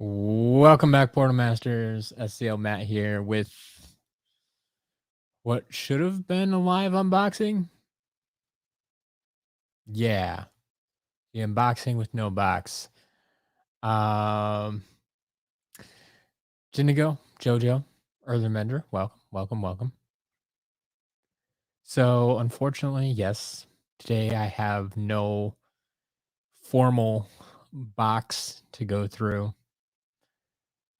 Welcome back, Portal Masters. SCL Matt here with what should have been a live unboxing. Yeah, the unboxing with no box. Jinigo, Jojo, Erlenmender, welcome. So, unfortunately, yes, today I have no formal box to go through.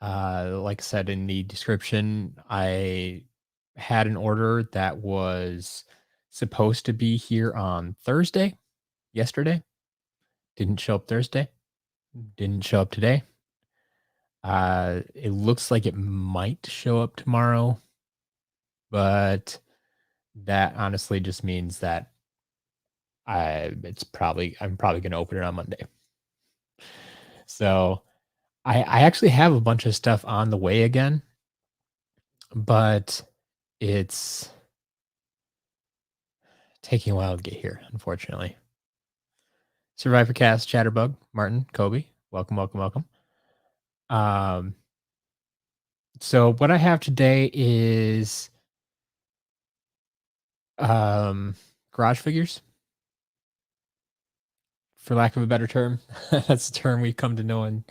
Like I said in the description, I had an order that was supposed to be here on Thursday, yesterday. Didn't show up Thursday. Didn't show up today. It looks like it might show up tomorrow, but that honestly just means that I'm probably gonna open it on Monday. So I actually have a bunch of stuff on the way again, but it's taking a while to get here, unfortunately. SurvivorCast, Chatterbug, Martin, Kobe, welcome. Um, so what I have today is garage figures, for lack of a better term. That's a term we come to know and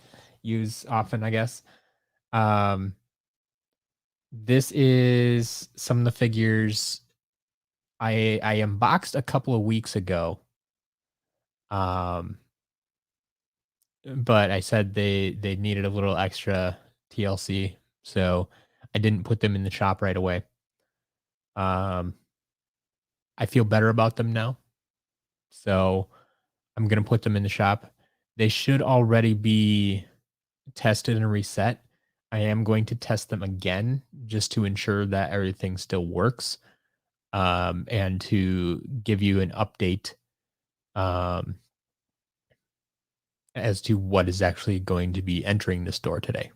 use often, I guess. Um, this is some of the figures I unboxed a couple of weeks ago. Um, but I said they needed a little extra TLC, so I didn't put them in the shop right away. Um, I feel better about them now, so I'm gonna put them in the shop. They should already be tested and reset. I am going to test them again just to ensure that everything still works, and to give you an update um, as to what is actually going to be entering the store today.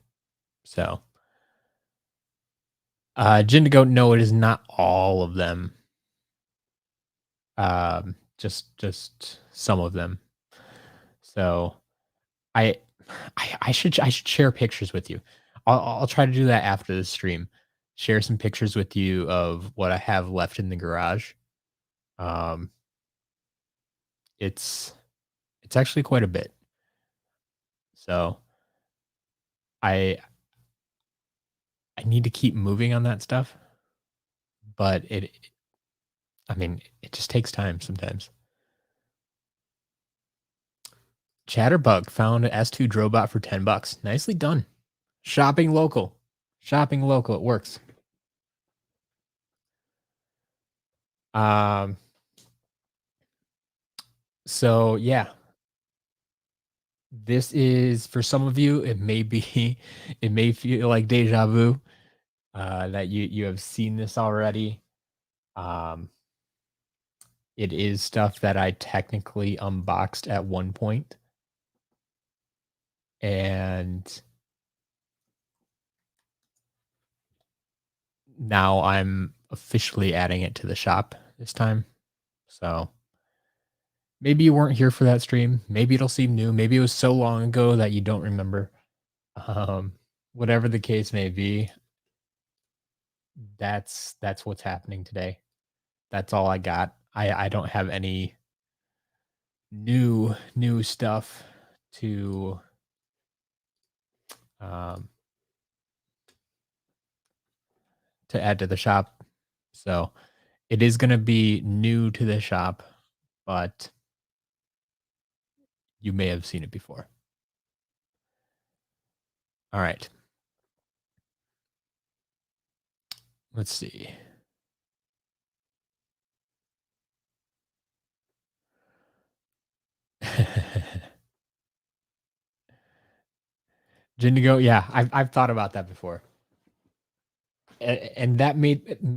So, Jindigo, no, it is not all of them. Just some of them. So I I should share pictures with you. I'll try to do that after the stream. Share some pictures with you of what I have left in the garage. Um, it's it's actually quite a bit. So I I need to keep moving on that stuff, but I mean, it just takes time sometimes. Chatterbug found an S2 Drobot for $10. Nicely done. Shopping local. Shopping local. It works. Um, so yeah, this is for some of you, it may be, it may feel like deja vu, that you have seen this already. Um, it is stuff that I technically unboxed at one point, and now I'm officially adding it to the shop this time. So maybe you weren't here for that stream. Maybe it'll seem new. Maybe it was so long ago that you don't remember. Um, whatever the case may be, that's what's happening today. That's all I got. I don't have any new stuff to um to add to the shop. So it is gonna be new to the shop, but you may have seen it before. All right. Let's see. Jindigo, yeah, I've thought about that before. And that may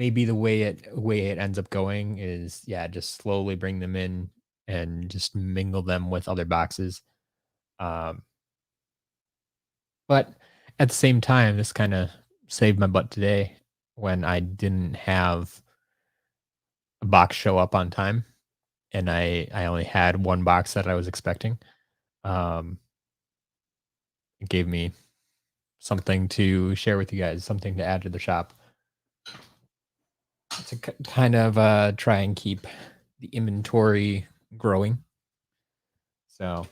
be the way it ends up going is, yeah, just slowly bring them in and just mingle them with other boxes. Um, but at the same time, this kinda saved my butt today when I didn't have a box show up on time, and I only had one box that I was expecting. Um, it gave me something to share with you guys, something to add to the shop. To kind of try and keep the inventory growing. So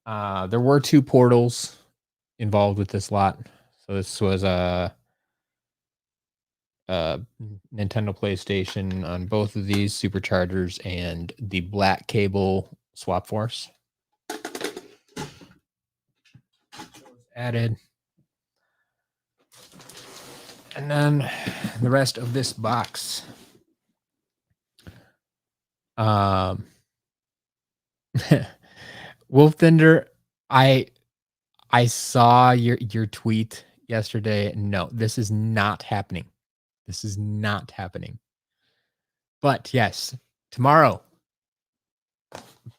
there were 2 portals involved with this lot. So this was a Nintendo PlayStation on both of these superchargers and the black cable swap force. Added. And then the rest of this box. Wolf Thunder, I saw your tweet yesterday. No, this is not happening. This is not happening. But yes, tomorrow,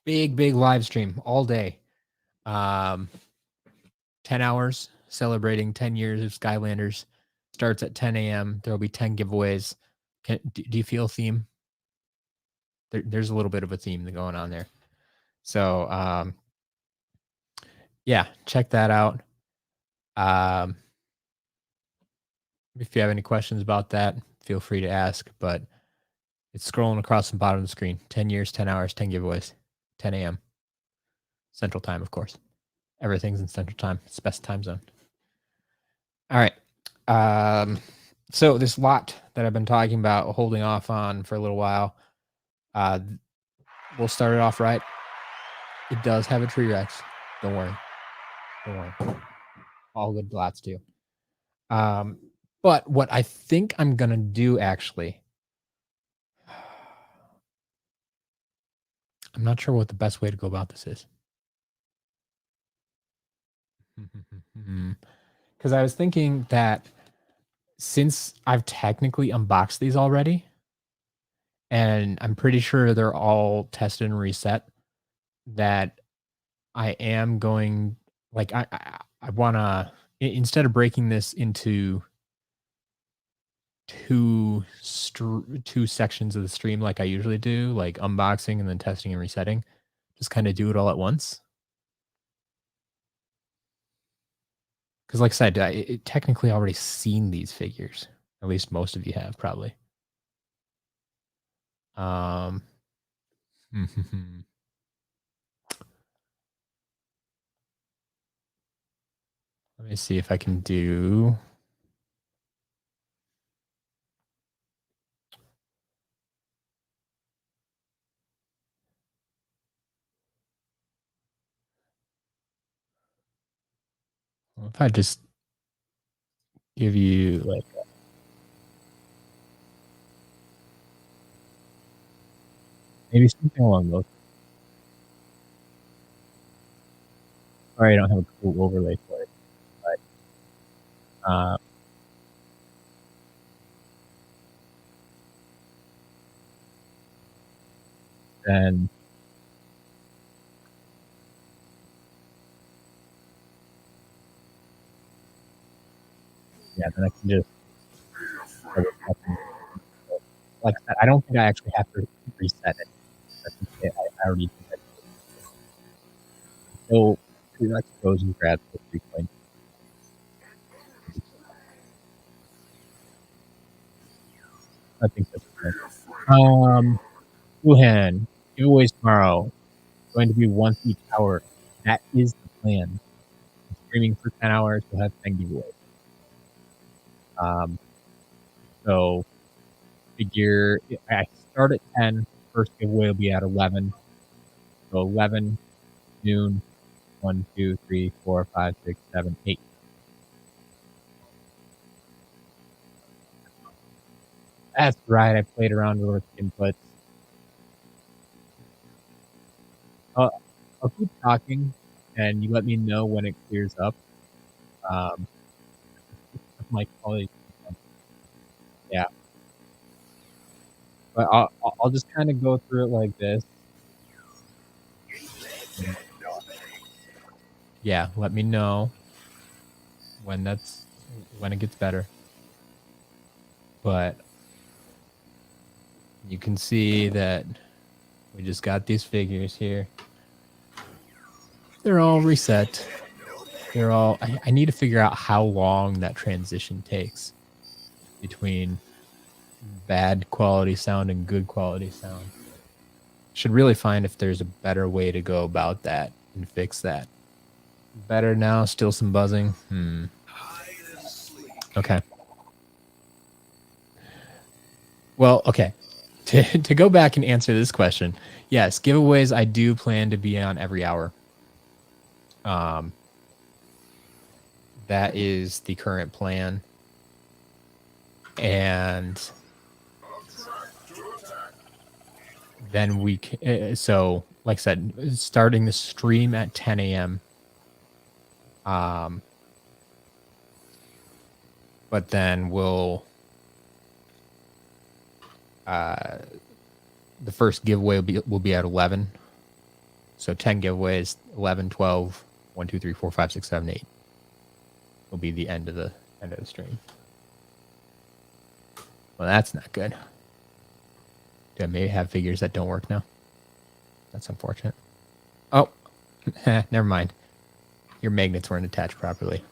big live stream all day. 10 hours celebrating 10 years of Skylanders. Starts at 10 a.m. There will be 10 giveaways. Do you feel a theme? There's a little bit of a theme going on there. So, yeah, check that out. If you have any questions about that, feel free to ask. But it's scrolling across the bottom of the screen. 10 years, 10 hours, 10 giveaways, 10 a.m. Central Time, of course. Everything's in Central Time. It's the best time zone. All right. So this lot that I've been talking about, holding off on for a little while, we'll start it off right. It does have a tree Rex. Don't worry. All good lots do. But what I think I'm going to do, actually, I'm not sure what the best way to go about this is. Because I was thinking that since I've technically unboxed these already, and I'm pretty sure they're all tested and reset, that I am going, like, I want to, instead of breaking this into two sections of the stream like I usually do, like unboxing and then testing and resetting, just kind of do it all at once. Because like I said, I technically already seen these figures. At least most of you have, probably. Let me see if I can do... If I just give you like maybe something along those. Sorry, I don't have a cool overlay for it, but then yeah, then I can just like I said, I don't think I actually have to reset it. I already did it. So let's goes and grabs the 3 points. I think that's good. Wuhan, giveaways tomorrow. Going to be once each hour. That is the plan. Streaming for 10 hours, we'll have 10 giveaways. So figure I start at 10, first giveaway will be at 11. So 11, noon, 1, 2, 3, 4, 5, 6, 7, 8. That's right, I played around with inputs. I'll keep talking, and you let me know when it clears up. My colleague, yeah. But I'll just kind of go through it like this. Yeah, let me know when it gets better. But you can see that we just got these figures here. They're all reset. they're all... I need to figure out how long that transition takes between bad quality sound and good quality sound. Should really find if there's a better way to go about that and fix that. Better now, still some buzzing. Okay. Well, okay. To go back and answer this question, yes, giveaways I do plan to be on every hour. That is the current plan. And then we can, so like I said, starting the stream at 10 a.m. But then we'll the first giveaway will be at 11. So 10 giveaways, 11, 12, 1, 2, 3, 4, 5, 6, 7, 8 will be the end of the stream. Well, that's not good. Do I maybe have figures that don't work now? That's unfortunate. Oh, never mind. Your magnets weren't attached properly.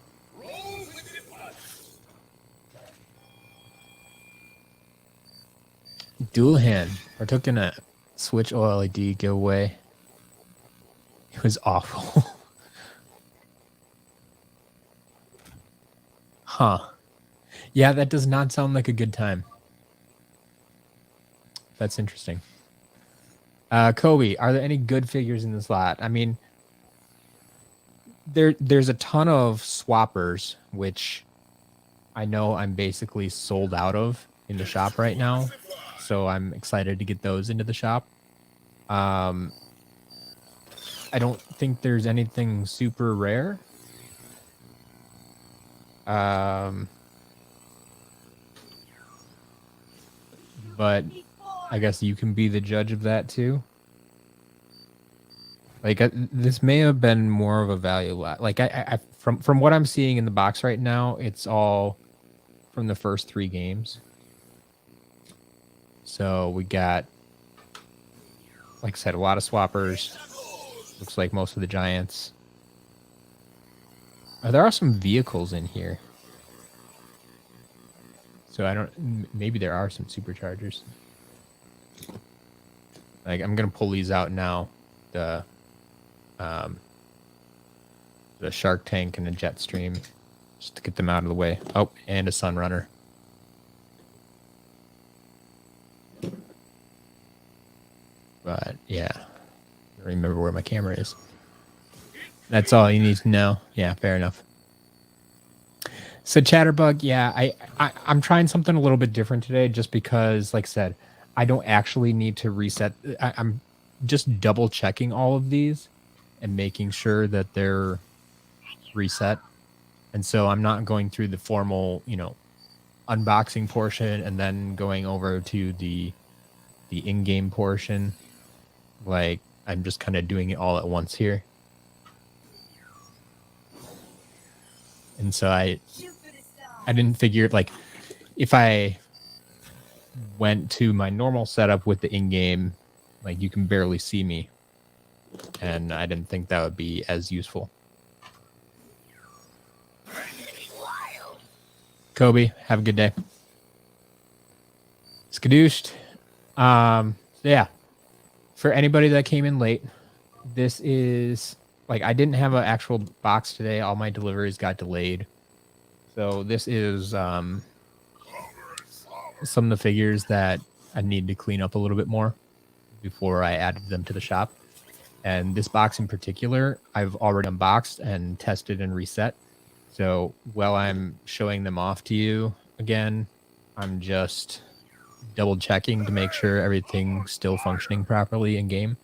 Dual hand. Partook in a Switch OLED giveaway. It was awful. Huh. Yeah, that does not sound like a good time. That's interesting. Kobe, are there any good figures in this lot? I mean, there's a ton of swappers, which I know I'm basically sold out of in the shop right now. So I'm excited to get those into the shop. I don't think there's anything super rare. But I guess you can be the judge of that too. Like this may have been more of a value lot. Like I from what I'm seeing in the box right now, it's all from the first 3 games. So we got, like I said, a lot of swappers. Looks like most of the giants. There are some vehicles in here. So I don't, maybe there are some superchargers. Like I'm going to pull these out now. The Shark Tank and a Jetstream, just to get them out of the way. Oh, and a Sunrunner. But yeah, I don't remember where my camera is. That's all you need to know. Yeah, fair enough. So Chatterbug, yeah, I'm trying something a little bit different today, just because, like I said, I don't actually need to reset. I'm just double checking all of these and making sure that they're reset. And so I'm not going through the formal, unboxing portion and then going over to the in-game portion. Like, I'm just kind of doing it all at once here. And so I didn't figure, like, if I went to my normal setup with the in-game, like, you can barely see me. And I didn't think that would be as useful. Kobe, have a good day. Skadooshed. Yeah. For anybody that came in late, this is, like, I didn't have an actual box today. All my deliveries got delayed. So this is some of the figures that I need to clean up a little bit more before I added them to the shop. And this box in particular, I've already unboxed and tested and reset. So while I'm showing them off to you again, I'm just double checking to make sure everything's still functioning properly in game.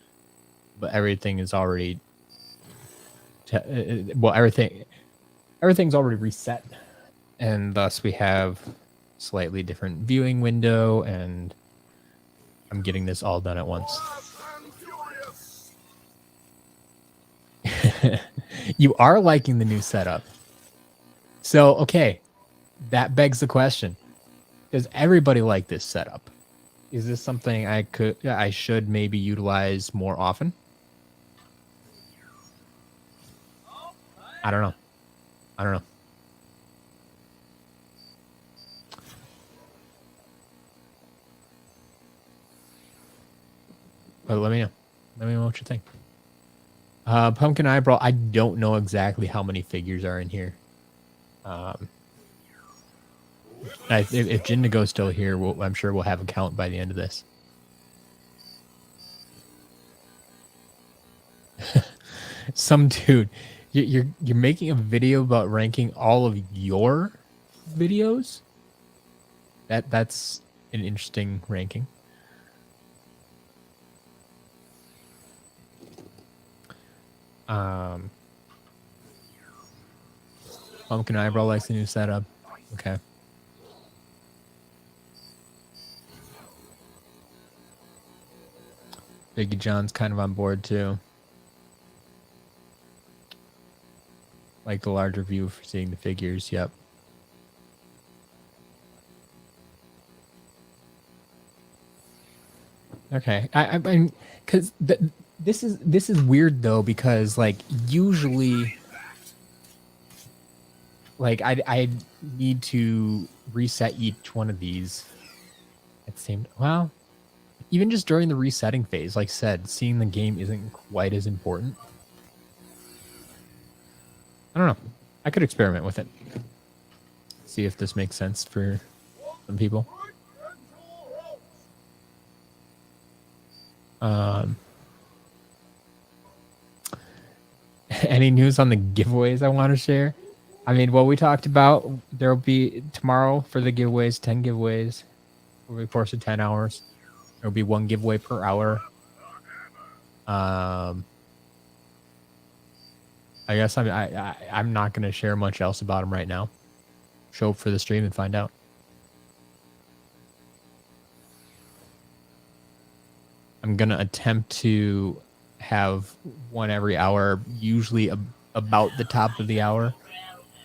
But everything is already, everything's already reset. And thus we have slightly different viewing window, and I'm getting this all done at once. You are liking the new setup. So, okay, that begs the question. Does everybody like this setup? Is this something I should maybe utilize more often? I don't know. I don't know. But let me know. Let me know what you think. Pumpkin Eyebrow, I don't know exactly how many figures are in here. If Jindigo's still here, I'm sure we'll have a count by the end of this. Some dude, you're making a video about ranking all of your videos? That's an interesting ranking. Pumpkin Eyebrow likes the new setup. Okay. Biggie John's kind of on board too. Like the larger view for seeing the figures. Yep. Okay. I mean, because this is weird though, because like usually, like I need to reset each one of these at the same. Well, even just during the resetting phase, like I said, seeing the game isn't quite as important. I don't know. I could experiment with it. See if this makes sense for some people. Any news on the giveaways I want to share? I mean, what we talked about, there'll be tomorrow for the giveaways, 10 giveaways over the course of 10 hours. There'll be 1 giveaway per hour. I guess I'm not going to share much else about them right now. Show up for the stream and find out. I'm going to attempt to have one every hour, usually about the top of the hour.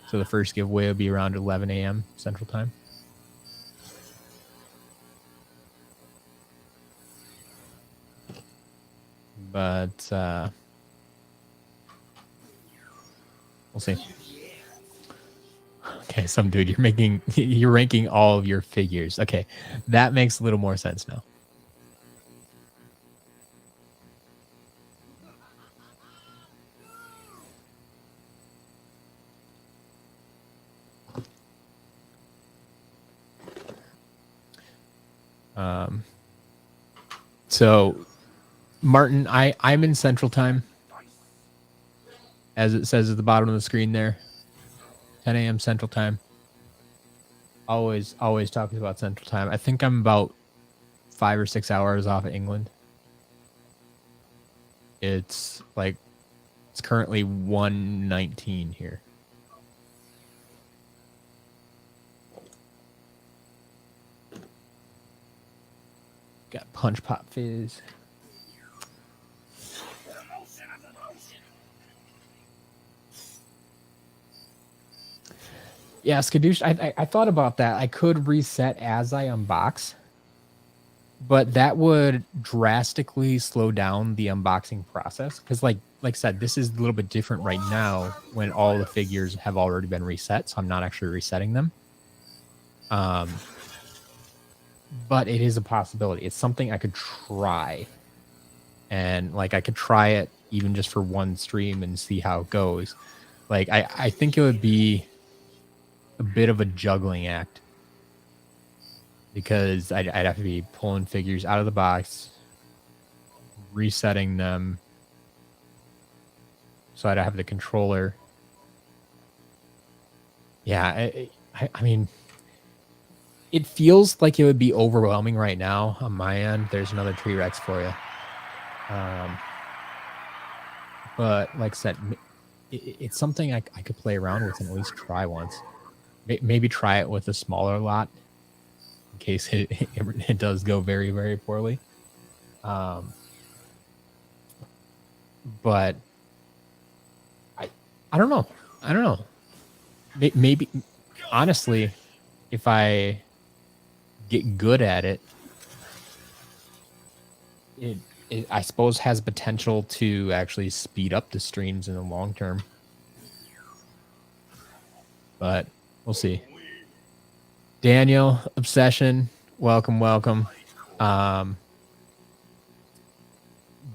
So the first giveaway will be around 11 a.m. Central Time. But we'll see. Okay, some dude, you're ranking all of your figures. Okay, that makes a little more sense now. So Martin, I'm in Central Time, as it says at the bottom of the screen there. 10 a.m. Central Time. Always talking about Central Time. I think I'm about 5 or 6 hours off of England. It's currently 1:19 here. Got Punch Pop Fizz. Yeah, Skadoosh, I thought about that. I could reset as I unbox, but that would drastically slow down the unboxing process. Because like I said, this is a little bit different right now when all the figures have already been reset, so I'm not actually resetting them. But it is a possibility. It's something I could try. And like I could try it even just for one stream and see how it goes. Like I think it would be a bit of a juggling act, because I'd have to be pulling figures out of the box, resetting them, so I'd have the controller. Yeah, I mean, it feels like it would be overwhelming right now on my end. There's another T-Rex for you. But like I said, it's something I could play around with and at least try once. Maybe try it with a smaller lot in case it does go very, very poorly. But I don't know. I don't know. Maybe, honestly, if I get good at it, it I suppose has potential to actually speed up the streams in the long term. but we'll see. Daniel, Obsession, welcome, welcome.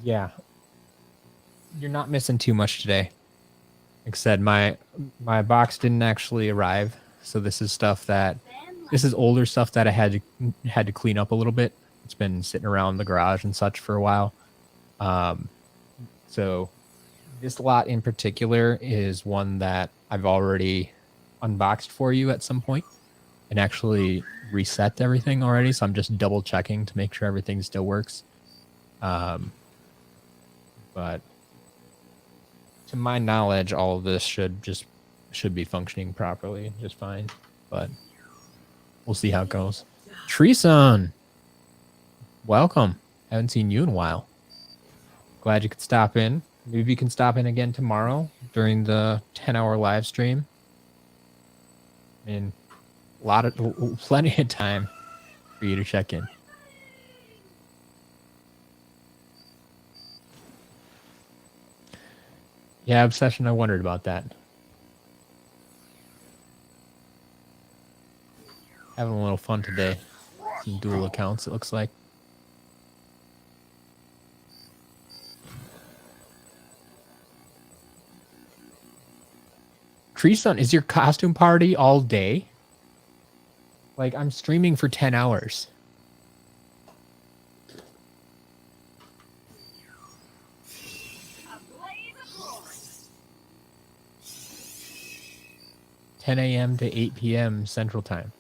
Yeah, you're not missing too much today. Like I said, my box didn't actually arrive, so this is older stuff that I had to clean up a little bit. It's been sitting around the garage and such for a while. So this lot in particular is one that I've already unboxed for you at some point and actually reset everything already. So I'm just double checking to make sure everything still works. But to my knowledge, all of this should be functioning properly just fine. But we'll see how it goes. Treeson, welcome. Haven't seen you in a while. Glad you could stop in. Maybe you can stop in again tomorrow during the 10-hour live stream. I mean, plenty of time for you to check in. Yeah, Obsession, I wondered about that. Having a little fun today. Some dual accounts, it looks like. Treeson, is your costume party all day? Like, I'm streaming for 10 hours. $10 a.m. to 8 p.m. Central Time.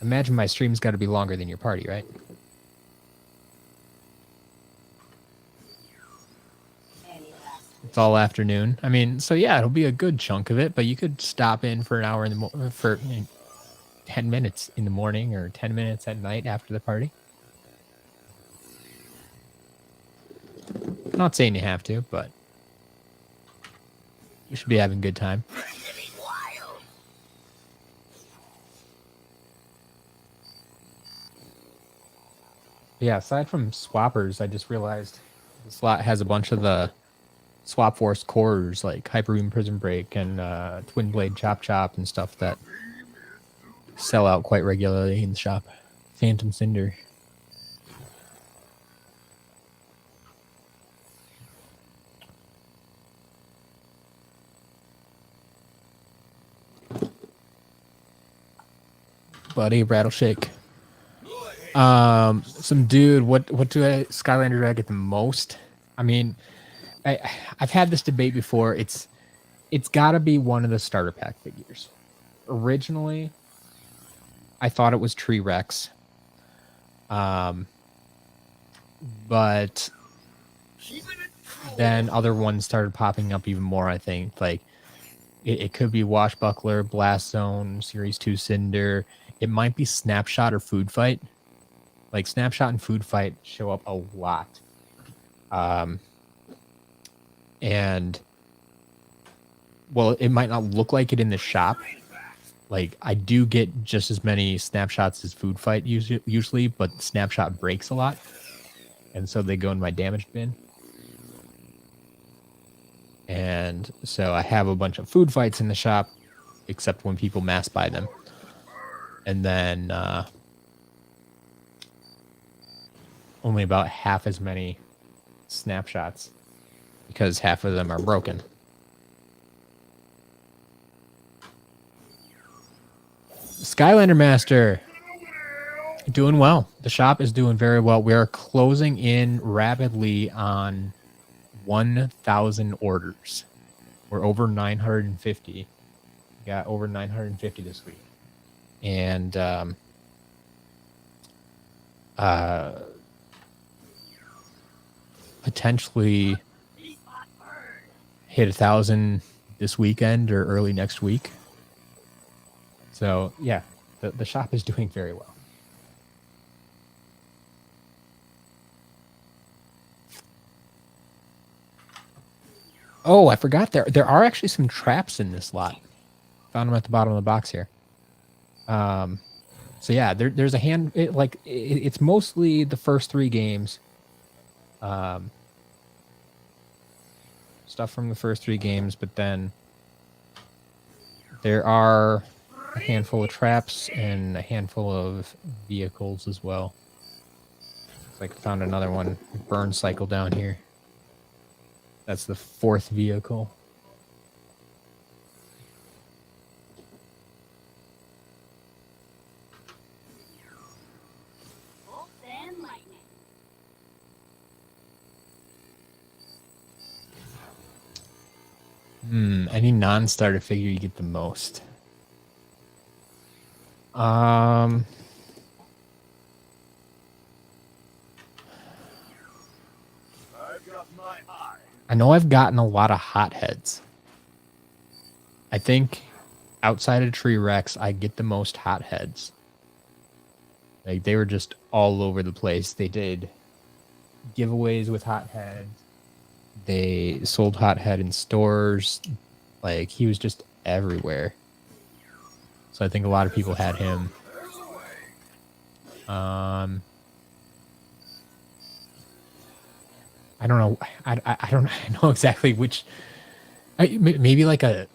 Imagine my stream's got to be longer than your party, right? It's all afternoon. I mean, so yeah, it'll be a good chunk of it, but you could stop in for an hour for 10 minutes in the morning or 10 minutes at night after the party. I'm not saying you have to, but you should be having a good time. Yeah, aside from swappers, I just realized this lot has a bunch of the Swap Force cores like Hyper Beam Prison Break and Twin Blade Chop Chop and stuff that sell out quite regularly in the shop. Phantom Cinder. Buddy, Rattleshake. Some dude, what Skylander do I get the most? I mean, I've had this debate before. It's got to be one of the starter pack figures. Originally, I thought it was Tree Rex. But then other ones started popping up even more, I think. Like, it could be Washbuckler, Blast Zone, Series 2 Cinder. It might be Snapshot or Food Fight. Like, Snapshot and Food Fight show up a lot. And, well, it might not look like it in the shop. Like, I do get just as many Snapshots as Food Fight usually, but Snapshot breaks a lot. And so they go in my damaged bin. And so I have a bunch of Food Fights in the shop, except when people mass buy them. And then only about half as many Snapshots because half of them are broken. Skylander Master, doing well. The shop is doing very well. We are closing in rapidly on 1,000 orders. We're over 950. We got over 950 this week. And potentially hit 1,000 this weekend or early next week. So yeah, the shop is doing very well. Oh, I forgot there are actually some traps in this lot. Found them at the bottom of the box here. So yeah, there's a hand. It's mostly the first 3 games. Stuff from the first 3 games, but then There are a handful of traps and a handful of vehicles as well. Looks like I found another one. Burn cycle down here. That's the 4th vehicle. Any non-starter figure you get the most? I know I've gotten a lot of hotheads. I think outside of Tree Rex, I get the most hotheads. Like, they were just all over the place. They did giveaways with hotheads. They sold hothead in stores. Like, he was just everywhere. So I think a lot of people had him. I don't know. I don't know exactly which. Maybe like a.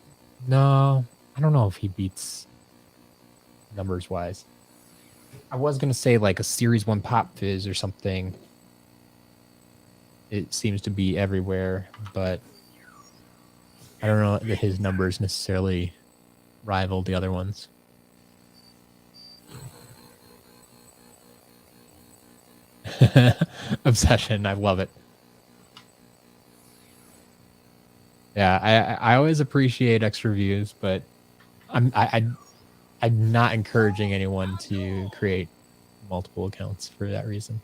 No, I don't know if he beats numbers wise. I was gonna say like a Series 1 Pop Fizz or something. It seems to be everywhere, but I don't know that his numbers necessarily rival the other ones. Obsession, I love it. Yeah, I always appreciate extra views, but I'm not encouraging anyone to create multiple accounts for that reason.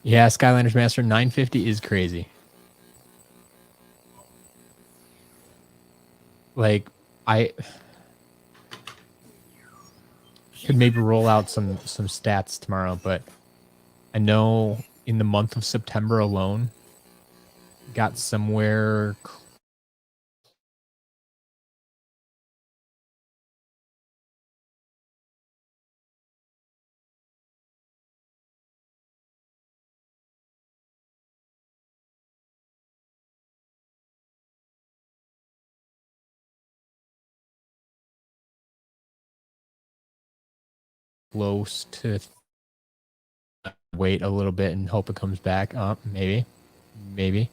Yeah, Skylanders Master 950 is crazy. Like, I could maybe roll out some stats tomorrow, but I know in the month of September alone, got somewhere close to wait a little bit and hope it comes back up. Maybe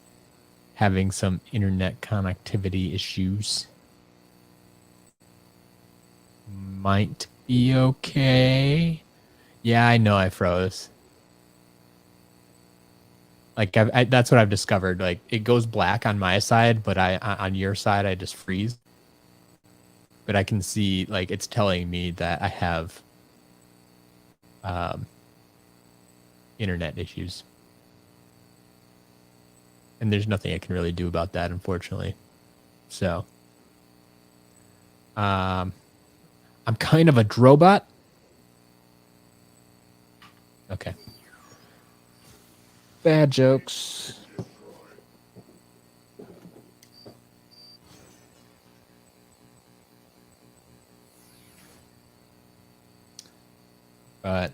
having some internet connectivity issues. Might be okay. Yeah, I know I froze. Like, that's what I've discovered. Like, it goes black on my side, but on your side, I just freeze. But I can see, like, it's telling me that I have internet issues. And there's nothing I can really do about that, unfortunately. So, I'm kind of a drobot. Okay. Bad jokes. But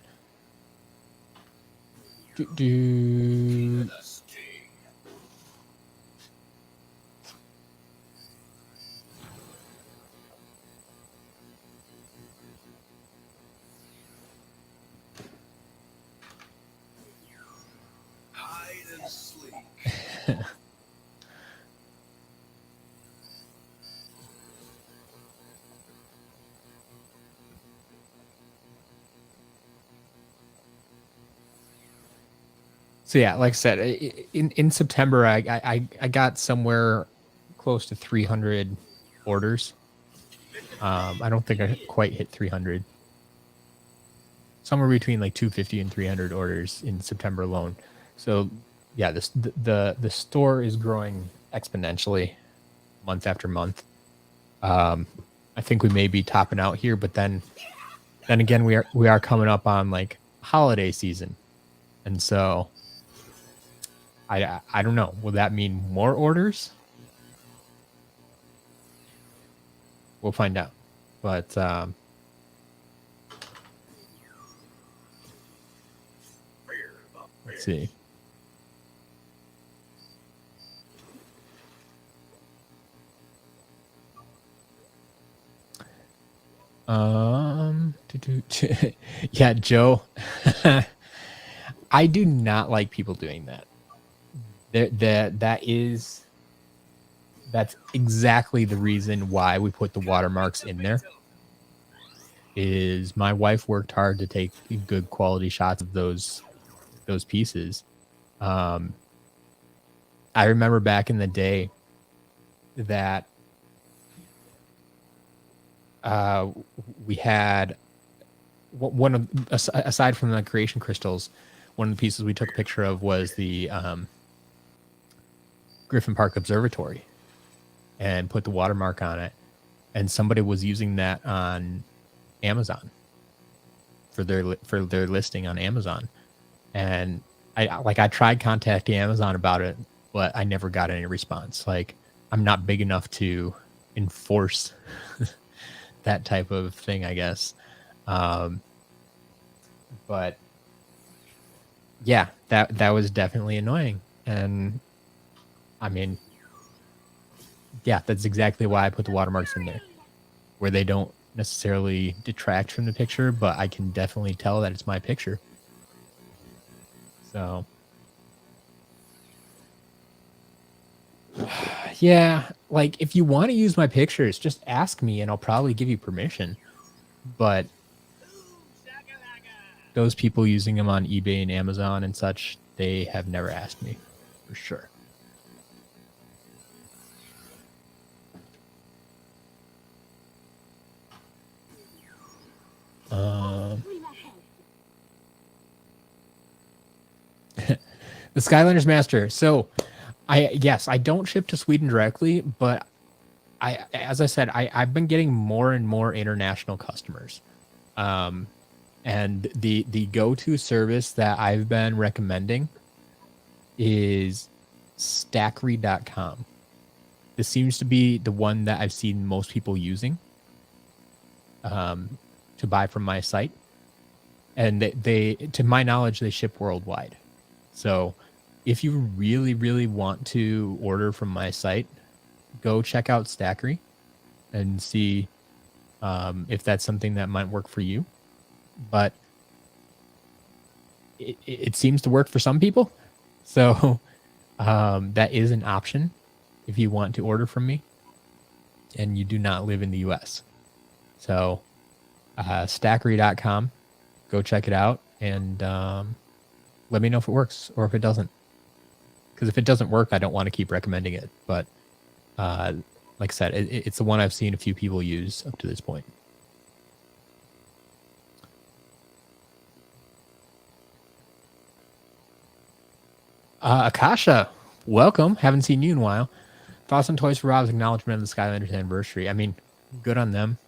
so yeah, like I said, in September, I got somewhere close to 300 orders. I don't think I quite hit 300. Somewhere between like 250 and 300 orders in September alone. So yeah, the store is growing exponentially month after month. I think we may be topping out here, but then again, we are coming up on like holiday season, and so I don't know. Will that mean more orders? we'll find out. But let's see. Yeah, Joe. I do not like people doing that. That's exactly the reason why we put the watermarks in there. Is my wife worked hard to take good quality shots of those pieces. I remember back in the day that we had one of, aside from the creation crystals, one of the pieces we took a picture of was the Griffin Park Observatory, and put the watermark on it. And somebody was using that on Amazon for their listing on Amazon. And I tried contacting Amazon about it, but I never got any response. Like, I'm not big enough to enforce that type of thing, I guess. But yeah, that was definitely annoying. And I mean, yeah, that's exactly why I put the watermarks in there, where they don't necessarily detract from the picture, but I can definitely tell that it's my picture. So yeah, like, if you want to use my pictures, just ask me and I'll probably give you permission. But those people using them on eBay and Amazon and such, they have never asked me, for sure. The Skylanders Master. So, I don't ship to Sweden directly, but as I said, I've been getting more and more international customers. And the go-to service that I've been recommending is Stackery.com. This seems to be the one that I've seen most people using to buy from my site. And they, to my knowledge, they ship worldwide. So if you really, really want to order from my site, go check out Stackery and see if that's something that might work for you. But it seems to work for some people. So that is an option if you want to order from me and you do not live in the US. So Stackery.com, go check it out and let me know if it works or if it doesn't. Because if it doesn't work, I don't want to keep recommending it. But like I said, it's the one I've seen a few people use up to this point. Akasha, welcome. Haven't seen you in a while. Thoughts on Toys for Rob's acknowledgement of the Skylanders anniversary? I mean, good on them.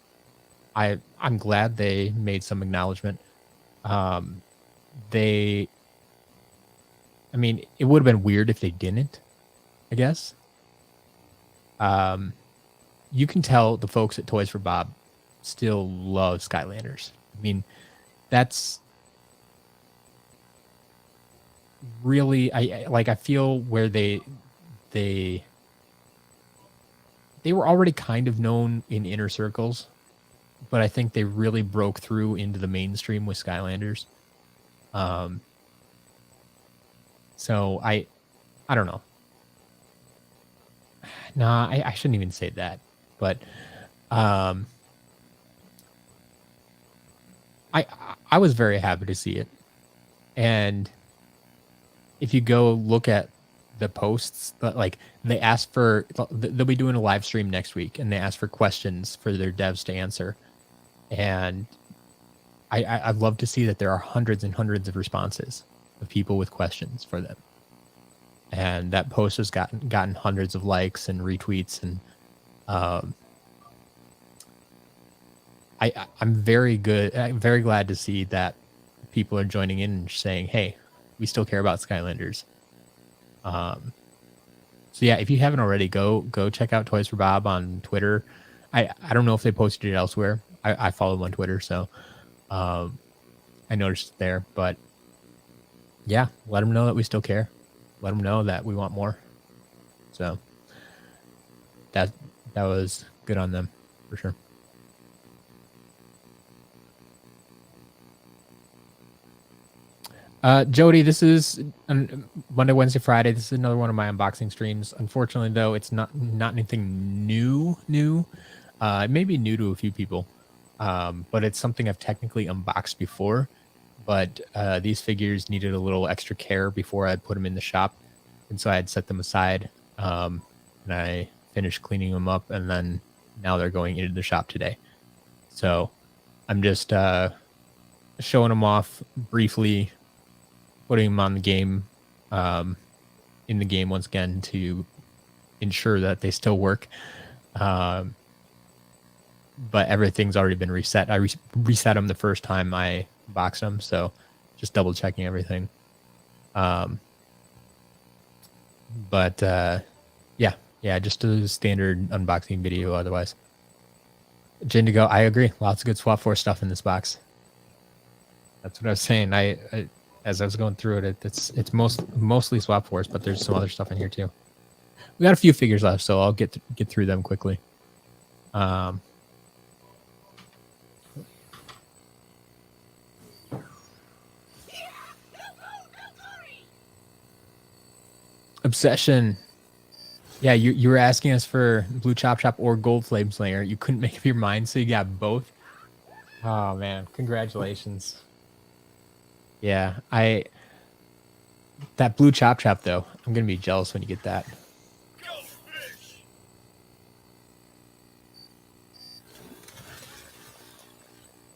I'm glad they made some acknowledgement. I mean, it would have been weird if they didn't, I guess. You can tell the folks at Toys for Bob still love Skylanders. I mean, that's really, I feel where they were already kind of known in inner circles, but I think they really broke through into the mainstream with Skylanders. So I don't know. Nah, I shouldn't even say that, but I was very happy to see it. And if you go look at the posts, like, they asked for, they'll be doing a live stream next week, and they asked for questions for their devs to answer. And I'd love to see that there are hundreds and hundreds of responses of people with questions for them. And that post has gotten hundreds of likes and retweets, and I'm very glad to see that people are joining in and saying, hey, we still care about Skylanders. So yeah, if you haven't already, go check out Toys for Bob on Twitter. I don't know if they posted it elsewhere. I follow them on Twitter, so I noticed it there. But yeah, let them know that we still care. Let them know that we want more. So that was good on them for sure. Jody, this is Monday, Wednesday, Friday. This is another one of my unboxing streams. Unfortunately, though, it's not anything new. It may be new to a few people, but it's something I've technically unboxed before. But these figures needed a little extra care before I'd put them in the shop, and so I had set them aside. And I finished cleaning them up, and then now they're going into the shop today. So I'm just showing them off briefly, putting them on the game, in the game once again to ensure that they still work. But everything's already been reset. I reset them the first time I boxed them, so just double checking everything. But yeah, just a standard unboxing video otherwise. Jindigo, I agree. Lots of good Swap Force stuff in this box. That's what I was saying. I as I was going through it, it's mostly Swap Force, but there's some other stuff in here too. We got a few figures left, so I'll get through them quickly. Obsession. Yeah, you were asking us for Blue Chop Chop or Gold Flame Slayer. You couldn't make up your mind, so you got both. Oh man, congratulations. Yeah, that Blue Chop Chop though, I'm gonna be jealous when you get that.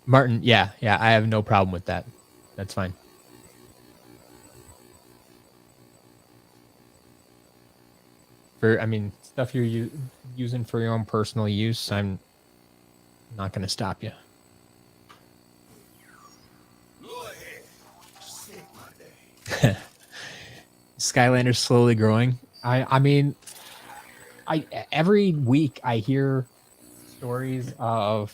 Martin, yeah, I have no problem with that. That's fine. I mean, stuff you're using for your own personal use, I'm not going to stop you. Skylanders slowly growing. I mean, every week I hear stories of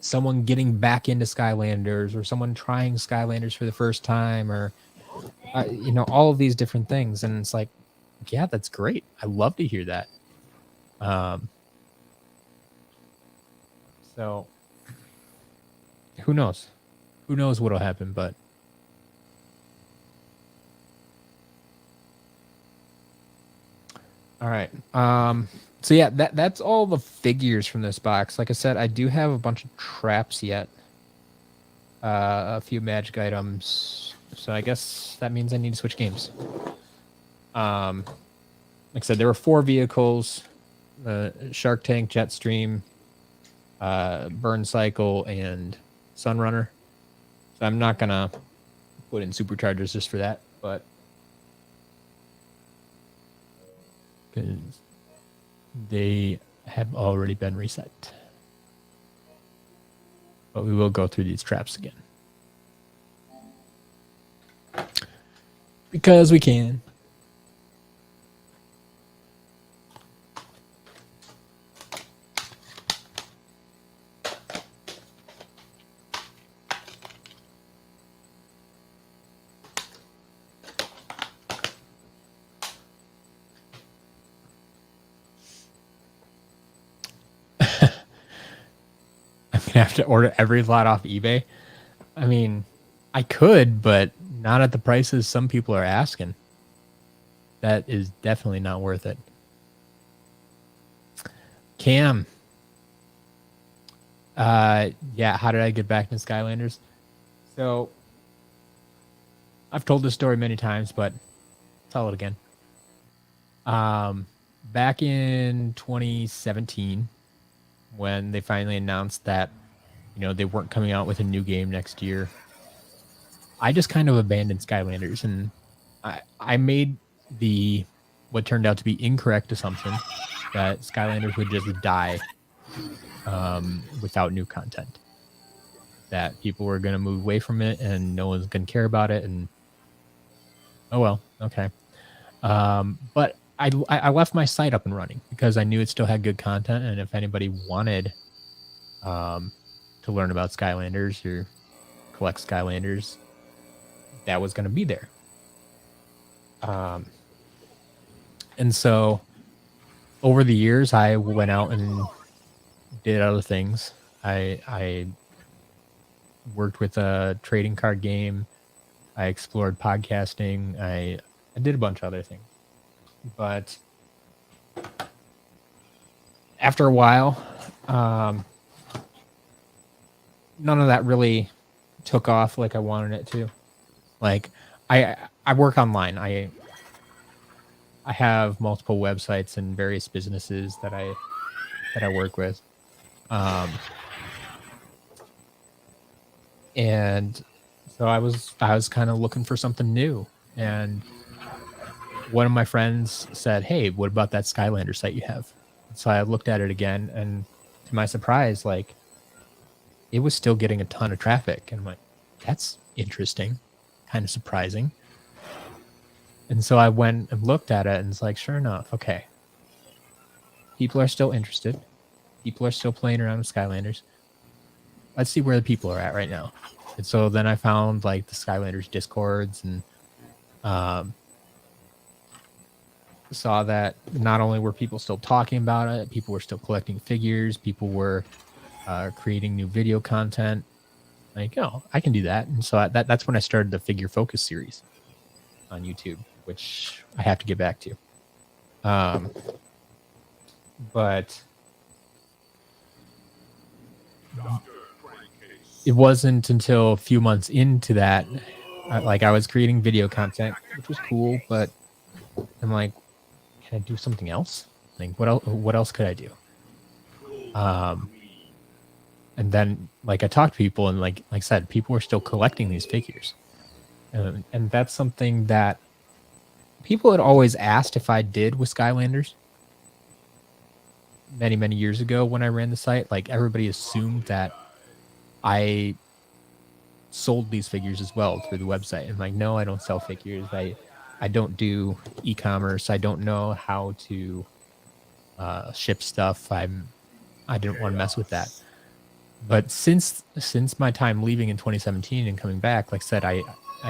someone getting back into Skylanders or someone trying Skylanders for the first time, or all of these different things, and it's like, yeah, that's great. I love to hear that. So who knows? Who knows what'll happen, but all right. So yeah, that's all the figures from this box. Like I said, I do have a bunch of traps yet. A few magic items. So I guess that means I need to switch games. Like I said, there were 4 vehicles: Shark Tank, Jetstream, Burn Cycle, and Sunrunner. So I'm not gonna put in superchargers just for that, but because they have already been reset. But we will go through these traps again, because we can. Have to order every lot off eBay. I mean, I could, but not at the prices some people are asking. That is definitely not worth it. Cam. Yeah, how did I get back into Skylanders? So I've told this story many times, but I'll tell it again. Back in 2017, when they finally announced that they weren't coming out with a new game next year, I just kind of abandoned Skylanders, and I made what turned out to be incorrect assumption that Skylanders would just die without new content, that people were going to move away from it and no one's going to care about it, and oh well, okay. But I left my site up and running because I knew it still had good content, and if anybody wanted to learn about Skylanders or collect Skylanders, that was going to be there. And so over the years, I went out and did other things. I worked with a trading card game. I explored podcasting. I did a bunch of other things. But after a while, none of that really took off like I wanted it to. Like I work online. I have multiple websites and various businesses that I work with. And so I was kind of looking for something new, and one of my friends said, "Hey, what about that Skylander site you have?" So I looked at it again, and to my surprise, like, it was still getting a ton of traffic. And I'm like, that's interesting, kind of surprising. And so I went and looked at it, and it's like, sure enough, okay, people are still interested. People are still playing around with Skylanders. Let's see where the people are at right now. And so then I found like the Skylanders Discords, and saw that not only were people still talking about it, people were still collecting figures, people were creating new video content. Like, oh, I can do that. And so that's when I started the Figure Focus series on YouTube, which I have to get back to. But it wasn't until a few months into that, I was creating video content, which was cool, but I'm like, can I do something else? Like, what else could I do? And then, like, I talked to people, and like I said, people were still collecting these figures. And that's something that people had always asked if I did with Skylanders many, many years ago when I ran the site. Like, everybody assumed that I sold these figures as well through the website. I'm like, no, I don't sell figures. I don't do e-commerce. I don't know how to ship stuff. I didn't want to mess with that. But since my time leaving in 2017 and coming back, like I said, I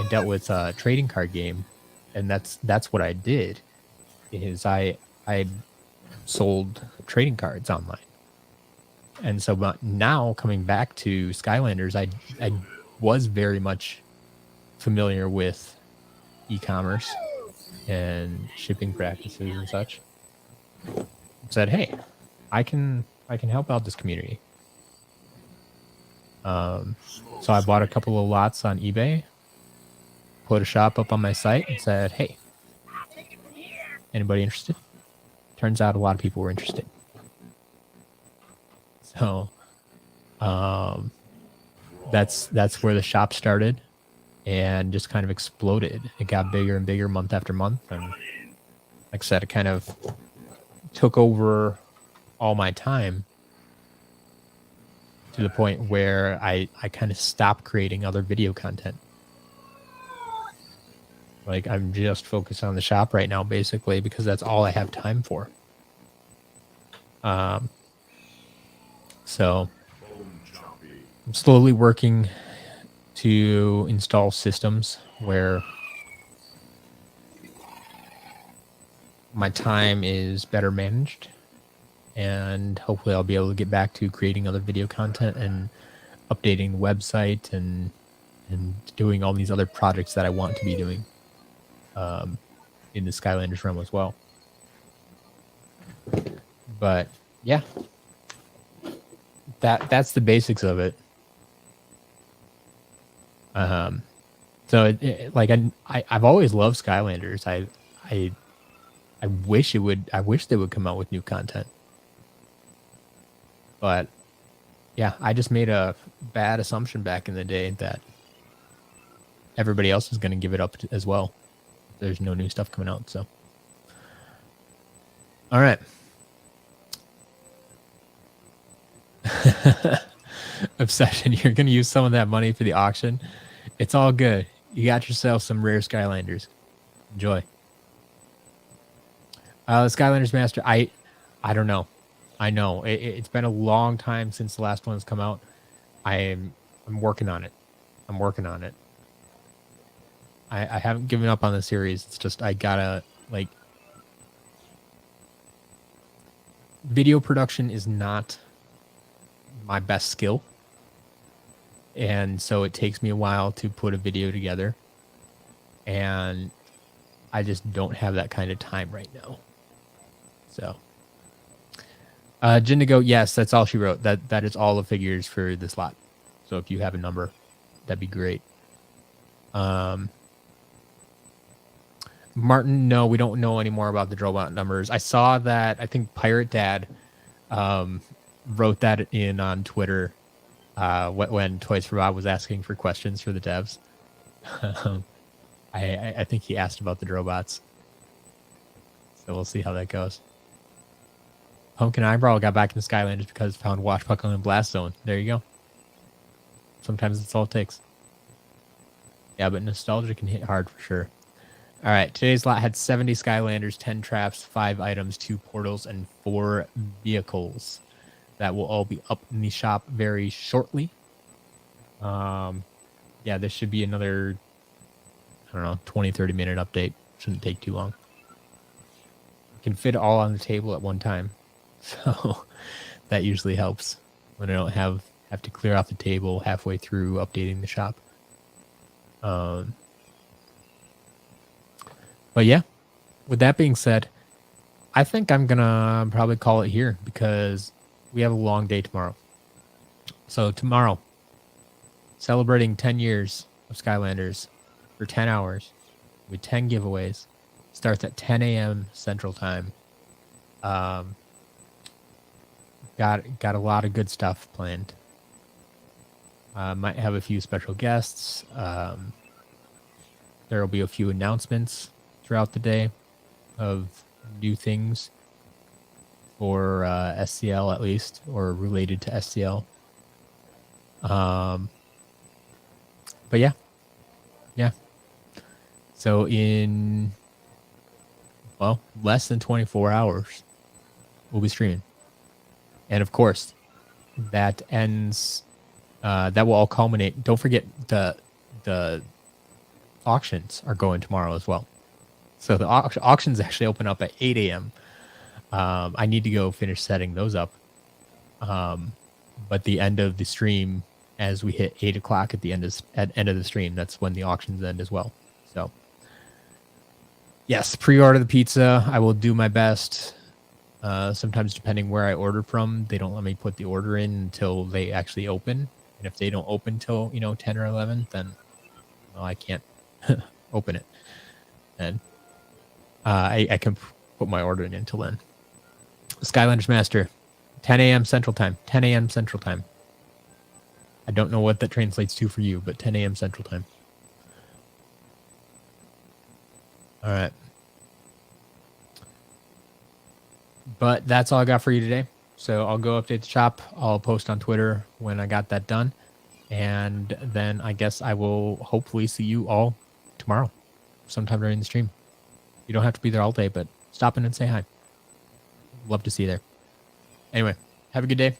dealt with a trading card game, and that's what I did. Is I sold trading cards online. And so now coming back to Skylanders, I was very much familiar with e-commerce and shipping practices and such. Said, hey, I can help out this community. So I bought a couple of lots on eBay, put a shop up on my site, and said, hey, anybody interested? Turns out a lot of people were interested. So that's where the shop started, and just kind of exploded. It got bigger and bigger month after month, and like I said, it kind of took over all my time to the point where I kind of stopped creating other video content. Like, I'm just focused on the shop right now, basically, because that's all I have time for. So I'm slowly working to install systems where my time is better managed, and hopefully I'll be able to get back to creating other video content and updating the website and doing all these other projects that I want to be doing in the Skylanders realm as well. But yeah, that's the basics of it. So I've always loved Skylanders. I wish they would come out with new content. But yeah, I just made a bad assumption back in the day that everybody else is going to give it up as well. There's no new stuff coming out, so. All right. Obsession, you're going to use some of that money for the auction. It's all good. You got yourself some rare Skylanders. Enjoy. The Skylanders Master, I don't know. I know it's been a long time since the last one's come out. I'm working on it. I'm working on it. I haven't given up on the series. It's just I gotta like video production is not my best skill. And so it takes me a while to put a video together. And I just don't have that kind of time right now. So Jindigo, yes, that's all she wrote. That is all the figures for this lot. So if you have a number, that'd be great. Martin, no, we don't know any more about the Drobot numbers. I saw that, I think Pirate Dad wrote that in on Twitter when Toys for Bob was asking for questions for the devs. I think he asked about the Drobots. So we'll see how that goes. Pumpkin Eyebrow got back into Skylanders because found Wash Puckle and Blast Zone. There you go. Sometimes that's all it takes. Yeah, but nostalgia can hit hard for sure. All right, today's lot had 70 Skylanders, 10 traps, 5 items, 2 portals, and 4 vehicles. That will all be up in the shop very shortly. Yeah, this should be another, I don't know, 20, 30-minute update. Shouldn't take too long. Can fit all on the table at one time. So that usually helps when I don't have to clear off the table halfway through updating the shop. But yeah, with that being said, I think I'm gonna probably call it here because we have a long day tomorrow. So tomorrow, celebrating 10 years of Skylanders for 10 hours with 10 giveaways. Starts at 10 a.m. Central Time. Got a lot of good stuff planned. Might have a few special guests. There will be a few announcements throughout the day of new things for SCL at least, or related to SCL. But yeah. So in, well, less than 24 hours, we'll be streaming. And of course, that ends, that will all culminate. Don't forget the auctions are going tomorrow as well. So the auctions actually open up at 8 a.m. I need to go finish setting those up. But the end of the stream, as we hit 8 o'clock at the end of the stream, that's when the auctions end as well. So yes, pre-order the pizza. I will do my best. Sometimes depending where I order from, they don't let me put the order in until they actually open. And if they don't open till 10 or 11, then I can't open it. And I can put my order in until then. Skylanders Master, 10 a.m. Central Time. 10 a.m. Central Time. I don't know what that translates to for you, but 10 a.m. Central Time. All right. But that's all I got for you today. So I'll go update the shop. I'll post on Twitter when I got that done. And then I guess I will hopefully see you all tomorrow, sometime during the stream. You don't have to be there all day, but stop in and say hi. Love to see you there. Anyway, have a good day.